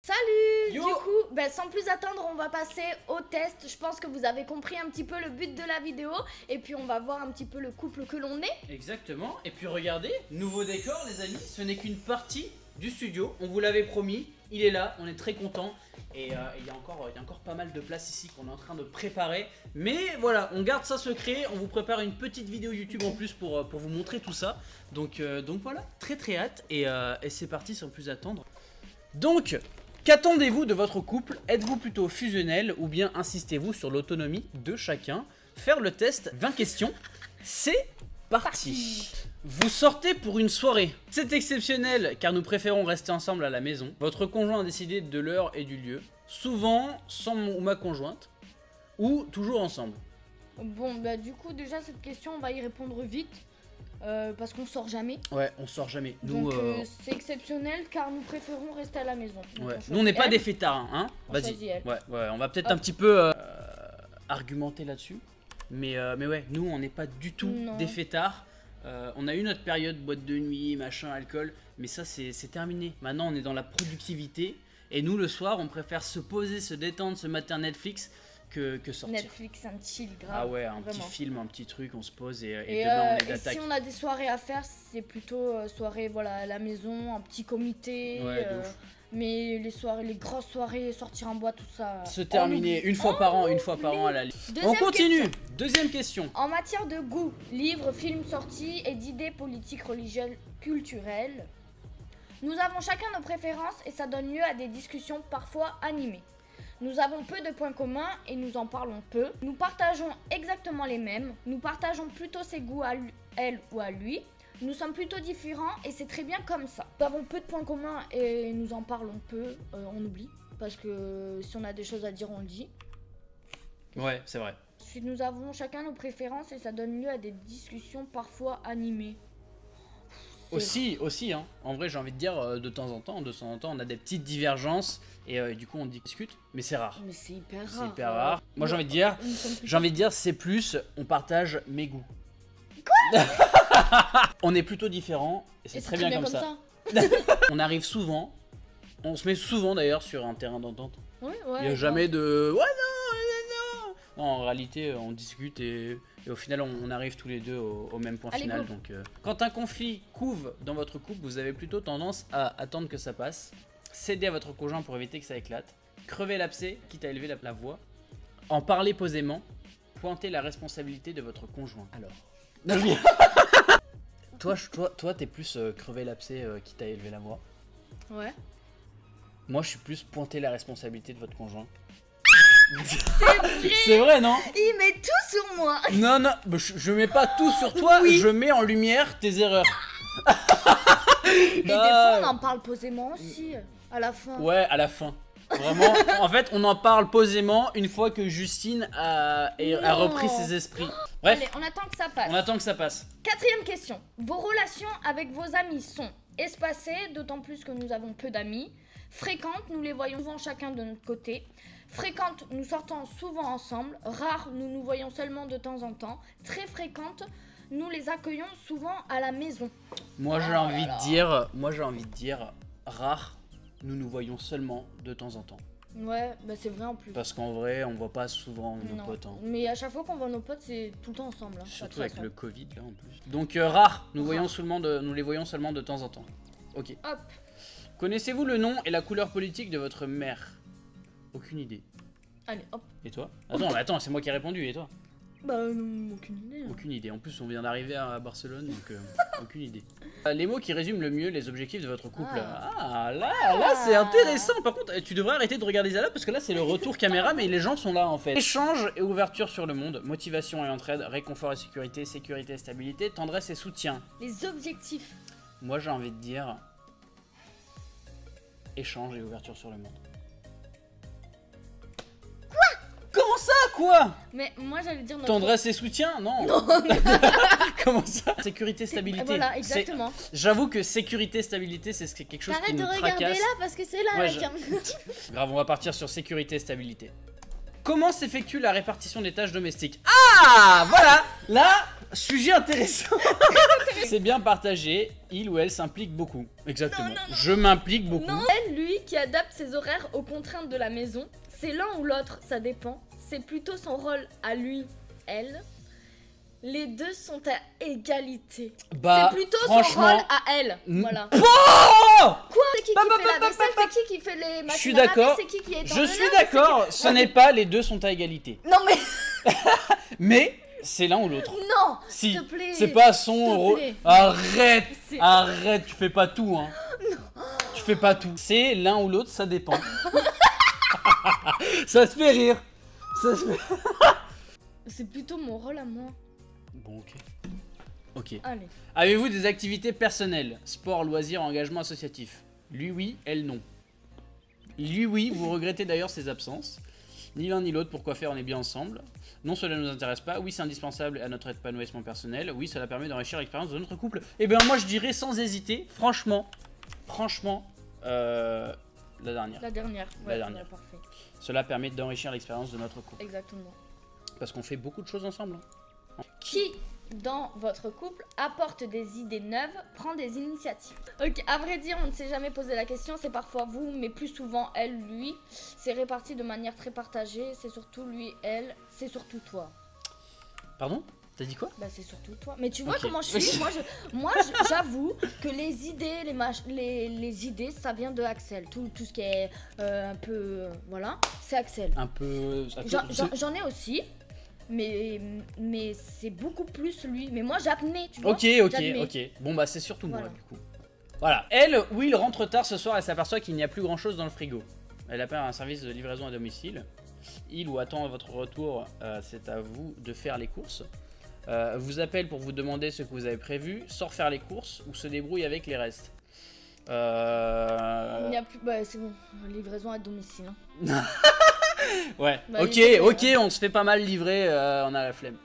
Salut! Yo! Du coup, sans plus attendre, on va passer au test. Je pense que vous avez compris un petit peu le but de la vidéo. Et puis on va voir un petit peu le couple que l'on est. Exactement, et puis regardez, nouveau décor les amis, ce n'est qu'une partie du studio, on vous l'avait promis, il est là, on est très content. Et il y a encore pas mal de place ici qu'on est en train de préparer. Mais voilà, on garde ça secret, on vous prépare une petite vidéo YouTube en plus pour vous montrer tout ça. Donc voilà, très hâte, et c'est parti sans plus attendre. Donc, qu'attendez-vous de votre couple? Êtes-vous plutôt fusionnel ou bien insistez-vous sur l'autonomie de chacun? Faire le test, 20 questions, c'est parti. Vous sortez pour une soirée. C'est exceptionnel car nous préférons rester ensemble à la maison. Votre conjoint a décidé de l'heure et du lieu. Souvent sans mon ou ma conjointe. Ou toujours ensemble. Bon, du coup, déjà, cette question, on va y répondre vite. Parce qu'on sort jamais. Ouais, on sort jamais. Nous, Donc, c'est exceptionnel car nous préférons rester à la maison. Donc, ouais. Nous, on n'est pas des fêtards, hein. Vas-y. Ouais, on va peut-être un petit peu argumenter là-dessus. Mais ouais, nous, on n'est pas du tout des fêtards. On a eu notre période boîte de nuit, machin, alcool, mais ça c'est terminé. Maintenant on est dans la productivité et nous le soir on préfère se poser, se détendre, se mater un Netflix que sortir. Netflix, un chill grave. Ah ouais, un vraiment. Petit film, un petit truc, on se pose et demain on est d'attaque. Et si on a des soirées à faire, c'est plutôt soirée voilà, à la maison, un petit comité. Ouais, de ouf. Mais les soirées, les grosses soirées, sortir en boîte, tout ça. Se terminer une fois par an à la limite. On continue. Deuxième question. En matière de goût, livres, films sortis et d'idées politiques, religieuses, culturelles, nous avons chacun nos préférences et ça donne lieu à des discussions parfois animées. Nous avons peu de points communs et nous en parlons peu. Nous partageons exactement les mêmes. Nous partageons plutôt ses goûts à elle ou à lui. Nous sommes plutôt différents et c'est très bien comme ça. Nous avons peu de points communs et nous en parlons peu, on oublie. Parce que si on a des choses à dire, on le dit. Ouais, c'est vrai. Ensuite, nous avons chacun nos préférences et ça donne lieu à des discussions parfois animées. Aussi, hein. En vrai, j'ai envie de dire, de temps en temps, on a des petites divergences et du coup, on discute, mais c'est rare. Mais c'est hyper rare. C'est hyper rare. Moi, j'ai envie de dire, c'est plus, on partage mes goûts. Quoi? On est plutôt différents et c'est très bien comme ça. On arrive souvent, on se met souvent d'ailleurs sur un terrain d'entente. Ouais, il n'y a jamais de ouais non, en réalité on discute et au final on arrive tous les deux au même point final. Donc, quand un conflit couve dans votre couple, vous avez plutôt tendance à attendre que ça passe, céder à votre conjoint pour éviter que ça éclate, crever l'abcès quitte à élever la voix, en parler posément, pointer la responsabilité de votre conjoint. Alors Toi, t'es plus crever l'abcès quitte à élever la voix. Ouais. Moi, je suis plus pointer la responsabilité de votre conjoint. C'est vrai, non? Il met tout sur moi. Non, je mets pas tout sur toi, je mets en lumière tes erreurs. Et des fois, on en parle posément aussi, à la fin. Ouais, à la fin. Vraiment, en fait, on en parle posément une fois que Justine a repris ses esprits. Bref. Allez, on attend que ça passe. On attend que ça passe. Quatrième question. Vos relations avec vos amis sont espacées, d'autant plus que nous avons peu d'amis. Fréquentes, nous les voyons souvent chacun de notre côté. Fréquentes, nous sortons souvent ensemble. Rares, nous nous voyons seulement de temps en temps. Très fréquentes, nous les accueillons souvent à la maison. Moi, j'ai envie de dire rares. Nous nous voyons seulement de temps en temps. Ouais, c'est vrai en plus. Parce qu'en vrai, on voit pas souvent nos potes. Hein. Mais à chaque fois qu'on voit nos potes, c'est tout le temps ensemble. Hein, surtout avec le Covid là en plus. Donc rare, nous les voyons seulement de temps en temps. Ok. Hop. Connaissez-vous le nom et la couleur politique de votre mère? Aucune idée. Allez, hop. Et toi? Attends, c'est moi qui ai répondu, et toi? Aucune idée. Aucune idée. En plus, on vient d'arriver à Barcelone, donc aucune idée. Les mots qui résument le mieux les objectifs de votre couple. Là, c'est intéressant. Par contre, tu devrais arrêter de regarder ça là, parce que là, c'est le retour caméra, mais les gens sont là, en fait. Échange et ouverture sur le monde, motivation et entraide, réconfort et sécurité, sécurité et stabilité, tendresse et soutien. Les objectifs. Moi, j'ai envie de dire échange et ouverture sur le monde. Comment ça, quoi? Mais moi j'allais dire notre... Tendresse et soutien? Non. Comment ça? Sécurité, stabilité. Voilà, exactement. J'avoue que sécurité, stabilité, c'est quelque chose qui nous tracasse. Arrête de regarder là parce que c'est là la caméra. Grave, on va partir sur sécurité, stabilité. Comment s'effectue la répartition des tâches domestiques? Voilà. Là, Sujet intéressant. C'est bien partagé, il ou elle s'implique beaucoup. Exactement. Non. Je m'implique beaucoup. Non, elle, lui, qui adapte ses horaires aux contraintes de la maison. C'est l'un ou l'autre, ça dépend. C'est plutôt son rôle à lui, elle. Les deux sont à égalité. Bah, c'est plutôt franchement, son rôle à elle. Voilà. Oh Quoi? C'est qui fait la vaisselle? C'est qui fait les machines? Je suis d'accord. C'est qui est Je suis d'accord. Ce n'est pas les deux sont à égalité. Non mais Mais c'est l'un ou l'autre. non, Si. s'il te plaît. C'est pas S'il son te rôle. plaît. Arrête. C'est- Arrête. Tu fais pas tout, hein. Tu fais pas tout. C'est l'un ou l'autre, ça dépend. Ça se fait rire. Ça se fait. C'est plutôt mon rôle à moi. Bon, ok. Ok. Allez. Avez-vous des activités personnelles? Sport, loisirs, engagement associatif? Lui oui, elle non. Lui oui, vous regrettez d'ailleurs ses absences. Ni l'un ni l'autre, pourquoi faire, on est bien ensemble. Non, cela ne nous intéresse pas. Oui, c'est indispensable à notre épanouissement personnel. Oui, cela permet d'enrichir l'expérience de notre couple. Eh bien moi je dirais sans hésiter, franchement, la dernière. La dernière. La dernière. Ouais, parfait. Cela permet d'enrichir l'expérience de notre couple. Exactement. Parce qu'on fait beaucoup de choses ensemble. Qui, dans votre couple, apporte des idées neuves, prend des initiatives? Ok, à vrai dire, on ne s'est jamais posé la question, c'est parfois vous, mais plus souvent elle, lui. C'est réparti de manière très partagée, c'est surtout lui, elle, c'est surtout toi. Pardon? T'as dit quoi? Bah c'est surtout toi. Mais tu vois Ok. comment je suis? J'avoue que les idées, les idées, ça vient de Axel. Tout ce qui est un peu, voilà, c'est Axel. Un peu... J'en ai aussi. Mais c'est beaucoup plus lui. Mais moi j'admets, tu vois. Ok. J'admets. Bon bah c'est surtout Voilà. moi du coup. Voilà. Elle, Will rentre tard ce soir et s'aperçoit qu'il n'y a plus grand chose dans le frigo. Elle appelle un service de livraison à domicile. Il ou attend votre retour, c'est à vous de faire les courses. Vous appelle pour vous demander ce que vous avez prévu, sort faire les courses ou se débrouille avec les restes. Il n'y a plus. Bah c'est bon. Livraison à domicile. Hein. Ouais, Bah, ok, on se fait pas mal livrer, on a la flemme,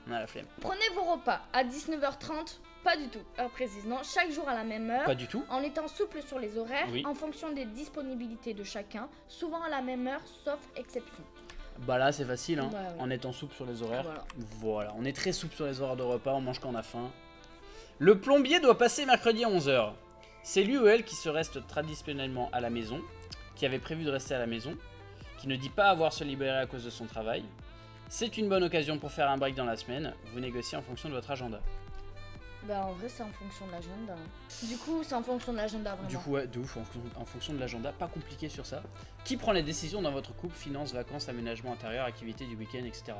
Prenez vos repas à 19h30. Pas du tout, heure précise, non. Chaque jour à la même heure. Pas du tout. En étant souple sur les horaires, Oui. en fonction des disponibilités de chacun, souvent à la même heure, sauf exception. Bah là c'est facile, hein, Bah, ouais. en étant souple sur les horaires. Voilà. On est très souple sur les horaires de repas, on mange quand on a faim. Le plombier doit passer mercredi à 11h. C'est lui ou elle qui se reste traditionnellement à la maison, qui avait prévu de rester à la maison, qui ne dit pas avoir se libérer à cause de son travail. C'est une bonne occasion pour faire un break dans la semaine, vous négociez en fonction de votre agenda. Bah en vrai c'est en fonction de l'agenda. Du coup c'est en fonction de l'agenda vraiment. Du coup ouais, de ouf, en fonction de l'agenda, pas compliqué sur ça. Qui prend les décisions dans votre couple, finances, vacances, aménagement intérieur, activités du week-end, etc.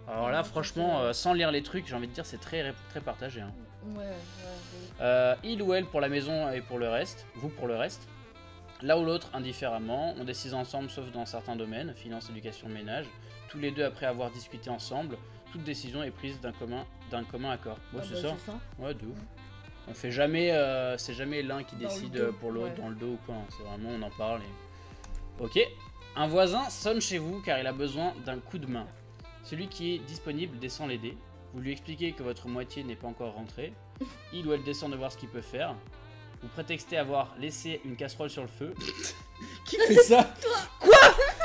Alors là Ouais, franchement, ça, sans lire les trucs, j'ai envie de dire c'est très partagé. Hein. Ouais. Il ou elle pour la maison et pour le reste, vous pour le reste. L'un ou l'autre indifféremment, on décide ensemble sauf dans certains domaines, finance, éducation, ménage. Tous les deux après avoir discuté ensemble, toute décision est prise d'un commun accord. Ouais, c'est ça. Ouais, de ouf. On fait jamais, c'est jamais l'un qui Dans décide le dos, pour l'autre ouais. dans le dos ou quoi. Hein. C'est vraiment on en parle. Et... Ok. Un voisin sonne chez vous car il a besoin d'un coup de main. Celui qui est disponible descend l'aider. Vous lui expliquez que votre moitié n'est pas encore rentrée. Il ou elle descend de voir ce qu'il peut faire. Vous prétextez avoir laissé une casserole sur le feu. Qui fait ça?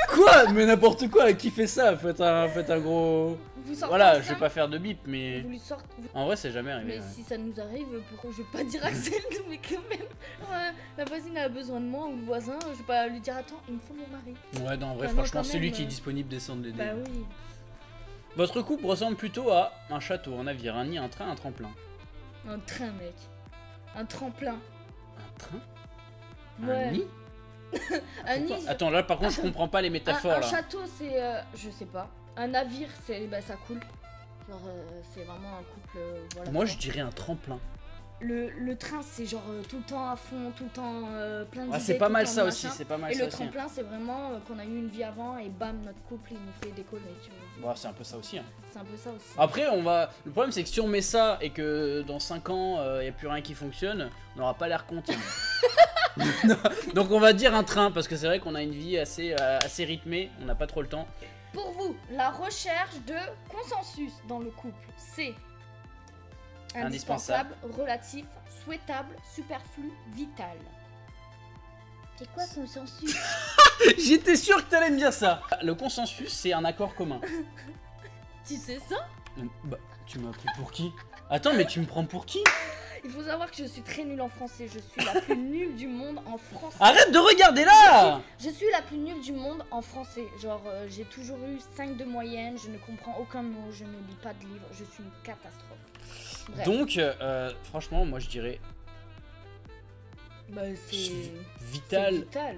Quoi? Mais n'importe quoi, qui fait ça? Faites un gros... Vous sortez Voilà, ça, je vais pas faire de bip, mais... Vous lui sortez. En vrai, c'est jamais arrivé. Mais Ouais. si ça nous arrive, pourquoi je vais pas dire Axel? Mais quand même, ouais, la voisine a besoin de moi ou le voisin, je vais pas lui dire attends, il me faut mon mari. Ouais, non, en vrai, Bah non, franchement, quand celui même, qui est disponible descend de l'aider. Bah oui. Votre couple ressemble plutôt à un château, un navire, un nid, un train, un tremplin. Un train, mec. Un tremplin. Un train? Ouais. Un nid? Un Pourquoi nid. Attends, là par contre, je comprends pas les métaphores Un là. château, c'est. Je sais pas. Un navire, c'est. Bah, ça coule. Genre, c'est vraiment un couple. Voilà. Moi, quoi. je dirais un tremplin. Le train, c'est genre tout le temps à fond, tout le temps plein d'idées. Ah, c'est pas tout mal le temps ça de aussi, machin. c'est pas mal Et ça le aussi. Hein. tremplin, c'est vraiment qu'on a eu une vie avant et bam, notre couple, il nous fait décoller, tu vois. Bon, c'est un peu ça aussi. Hein. C'est un peu ça aussi. Après, on va. Le problème, c'est que si on met ça et que dans 5 ans, il n'y a plus rien qui fonctionne, on n'aura pas l'air content. Donc, on va dire un train parce que c'est vrai qu'on a une vie assez rythmée, on n'a pas trop le temps. Pour vous, la recherche de consensus dans le couple, c'est indispensable, relatif, souhaitable, superflu, vital. C'est quoi consensus? J'étais sûr que t'allais me dire ça. Le consensus, c'est un accord commun. Tu sais ça? Bah, tu m'as pris pour qui? Attends, mais tu me prends pour qui? Il faut savoir que je suis très nulle en français. Je suis la plus nulle du monde en français. Arrête de regarder là! Je suis la plus nulle du monde en français. Genre, j'ai toujours eu 5 de moyenne. Je ne comprends aucun mot. Je ne lis pas de livres. Je suis une catastrophe. Bref. Donc, franchement, moi je dirais Bah, c'est vital. vital.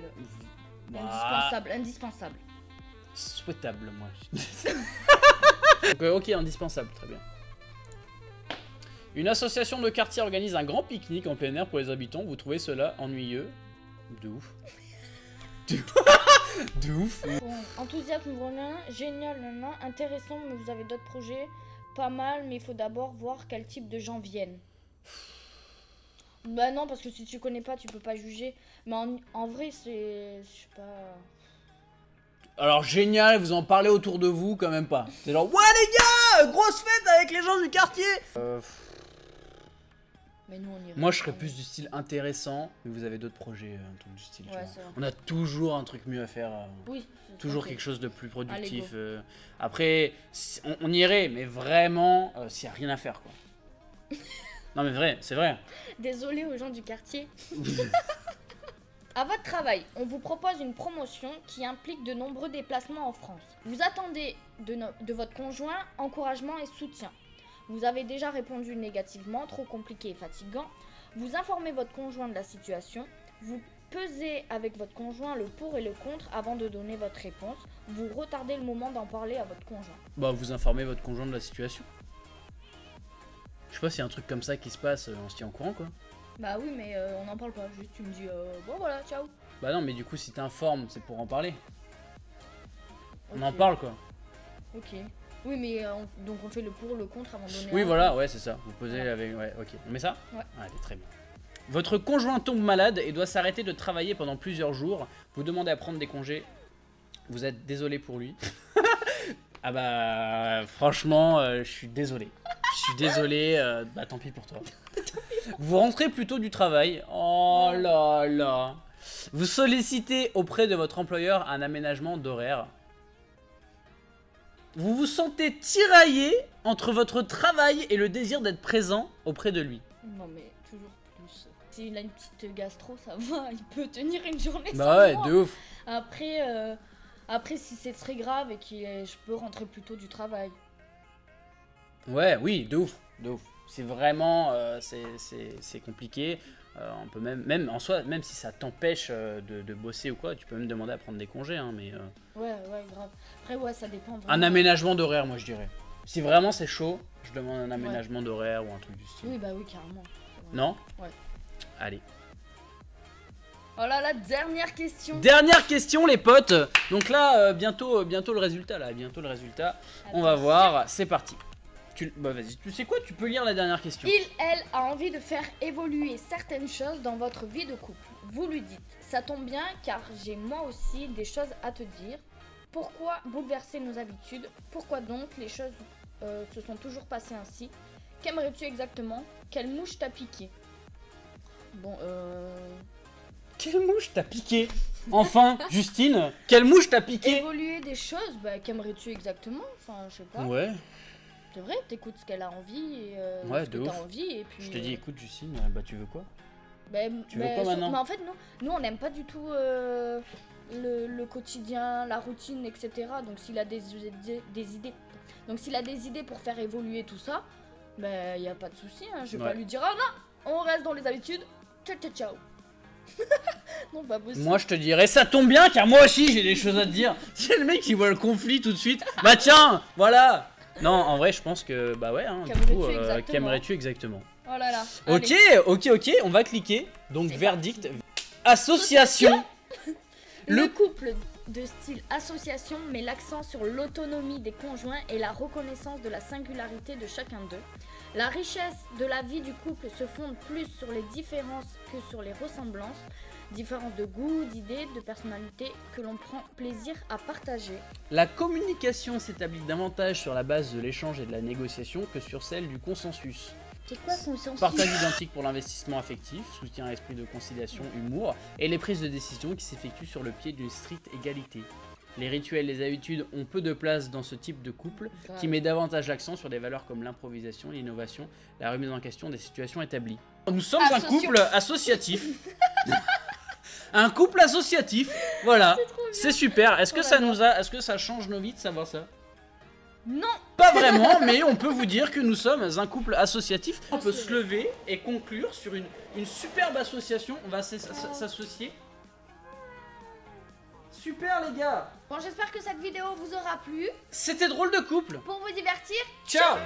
Bah, Indispensable. Indispensable. souhaitable, moi. Donc, ok, indispensable, très bien. Une association de quartier organise un grand pique-nique en plein air pour les habitants. Vous trouvez cela ennuyeux? De ouf. De ouf. Bon, enthousiasme voilà, génial, nan, intéressant, mais vous avez d'autres projets? Pas mal, mais il faut d'abord voir quel type de gens viennent. Bah non, parce que si tu connais pas, tu peux pas juger. Mais en vrai, c'est... Je sais pas... Alors génial, vous en parlez autour de vous quand même pas. C'est genre, ouais les gars, grosse fête avec les gens du quartier. Mais nous, on irait. Moi je serais plus du style intéressant, mais vous avez d'autres projets, un truc du style. Tu Ouais, vois. c'est vrai. On a toujours un truc mieux à faire. Oui. Toujours ok. quelque chose de plus productif. Allez, Après, on irait, mais vraiment, s'il n'y a rien à faire, quoi. Non, mais vrai, c'est vrai. Désolé aux gens du quartier. À votre travail, on vous propose une promotion qui implique de nombreux déplacements en France. Vous attendez de votre conjoint encouragement et soutien. Vous avez déjà répondu négativement, trop compliqué et fatigant. Vous informez votre conjoint de la situation. Vous pesez avec votre conjoint le pour et le contre avant de donner votre réponse. Vous retardez le moment d'en parler à votre conjoint. Bah, vous informez votre conjoint de la situation. Je sais pas s'il y a un truc comme ça qui se passe, on se tient au courant, quoi. Bah oui, mais on n'en parle pas. Juste tu me dis, bon voilà, ciao. Bah non, mais du coup, si t'informes, c'est pour en parler. On en Ok. parle, quoi. Ok. Oui, mais donc on fait le pour, le contre avant de donner. Oui, la voilà, réponse. ouais, c'est ça. Vous posez Voilà. avec... Ouais, ok. On met ça? Ouais. Allez, très bien. Votre conjoint tombe malade et doit s'arrêter de travailler pendant plusieurs jours. Vous demandez à prendre des congés. Vous êtes désolé pour lui. Ah bah, franchement, je suis désolé. Je suis désolé, bah tant pis pour toi. Vous rentrez plutôt du travail. Oh là là. Vous sollicitez auprès de votre employeur un aménagement d'horaire. Vous vous sentez tiraillé entre votre travail et le désir d'être présent auprès de lui. Non, mais toujours plus. S'il a une petite gastro, ça va. Il peut tenir une journée Bah sans ouais, moi. de ouf. Après, si c'est très grave et que je peux rentrer plus tôt du travail. Ouais, oui, de ouf, de ouf. C'est vraiment, c'est compliqué. On peut même en soi, même si ça t'empêche de bosser ou quoi, tu peux même demander à prendre des congés, hein, mais Ouais, grave. Après, ouais, ça dépend. un Vraiment. aménagement d'horaire, moi je dirais. Si vraiment c'est chaud, je demande un aménagement d'horaire ou un truc du style. Oui, bah oui, carrément. Non? Ouais. Allez. Oh là là, dernière question. Dernière question, les potes. Donc là, bientôt le résultat. On va voir. C'est parti. Bah vas-y. Tu sais quoi? Tu peux lire la dernière question. Elle a envie de faire évoluer certaines choses dans votre vie de couple. Vous lui dites, ça tombe bien car j'ai moi aussi des choses à te dire. Pourquoi bouleverser nos habitudes? Pourquoi donc les choses se sont toujours passées ainsi? Qu'aimerais-tu exactement? Quelle mouche t'a piqué? Bon, Quelle mouche t'a piqué? Enfin, Justine, quelle mouche t'a piqué? évoluer des choses, bah qu'aimerais-tu exactement? Enfin, je sais pas. Ouais, C'est vrai, t'écoutes ce qu'elle a envie et Ouais, ce de que ouf. t'as envie et puis. je te dis, écoute, Justine, bah tu veux quoi? Tu veux quoi maintenant? Mais en fait, nous on n'aime pas du tout le quotidien, la routine, etc. Donc s'il a des idées, pour faire évoluer tout ça, ben y a pas de souci. Hein. Je vais pas Ouais. lui dire ah non, on reste dans les habitudes. Ciao ciao ciao. Non, pas possible. Moi je te dirais, ça tombe bien car moi aussi j'ai des choses à te dire. C'est le mec qui voit le conflit tout de suite. Bah tiens, voilà. Non, en vrai, je pense que bah ouais. Hein, du Qu'aimerais-tu coup, exactement qu'aimerais-tu exactement? Oh là là. Ok, Allez. on va cliquer. Donc C'est verdict, association. Le couple de style association met l'accent sur l'autonomie des conjoints et la reconnaissance de la singularité de chacun d'eux. La richesse de la vie du couple se fonde plus sur les différences que sur les ressemblances, différences de goût, d'idées, de personnalité que l'on prend plaisir à partager. La communication s'établit davantage sur la base de l'échange et de la négociation que sur celle du consensus. C'est quoi consensus? Partage identique pour l'investissement affectif, soutien à esprit de conciliation, humour, et les prises de décision qui s'effectuent sur le pied d'une stricte égalité. Les rituels et les habitudes ont peu de place dans ce type de couple Grave. qui met davantage l'accent sur des valeurs comme l'improvisation, l'innovation, la remise en question des situations établies. Nous sommes un couple associatif. Un couple associatif, voilà, c'est super. Est-ce que est-ce que ça change nos vies de savoir ça? Non. Pas vraiment, mais on peut vous dire que nous sommes un couple associatif. On peut se lever et conclure sur une superbe association. On va s'associer. Super les gars. Bon, j'espère que cette vidéo vous aura plu. C'était drôle de couple. Pour vous divertir, Ciao.